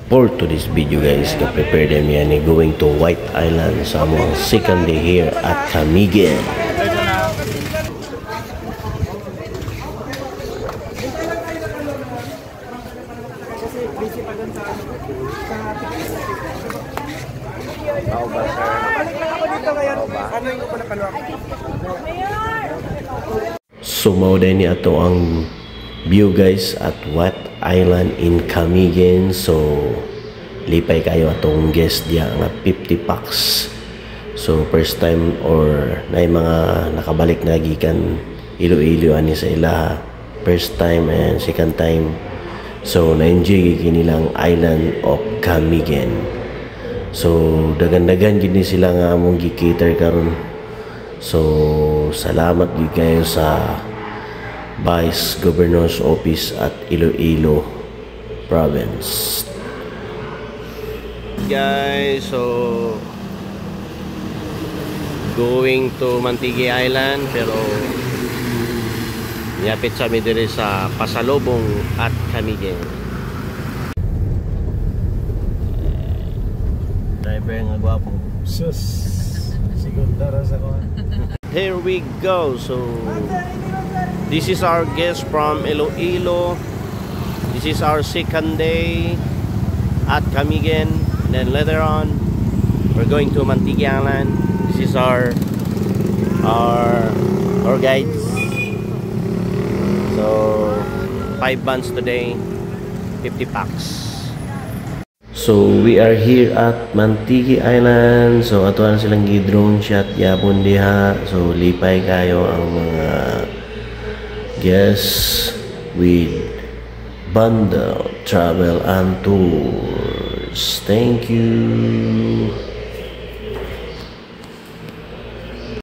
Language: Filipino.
For today's video guys, ka-prepare them yan going to White Island sa among second day here at Camiguin. So mao din ni ato ang view guys at White Island in Camiguin. So lipay kayo atong guest diya nga 50 packs. So first time or na mga nakabalik na gikan Iloilo ani sa ila first time and second time. So na-enjoy kinilang island of Camiguin. So dagan-dagan gid ni sila nga among gi-cater karon. So salamat gid kayo sa Vice Governor's Office at Iloilo Province. Guys, so going to Mantigui Island pero yapit sa mi diri sa pasalubong at Camiguin. Driver nga gwapo. Sus, sigundara sa ko. Here we go. So this is our guest from Iloilo. This is our second day at Camiguin. And then later on, we're going to Mantigui Island. This is our guides. So 5 buns today, 50 packs. So we are here at Mantigui Island. So ato na silang gi-drone shot yapon diha. So lipay kayo ang mga guests with Bundle Travel and Tours. Thank you.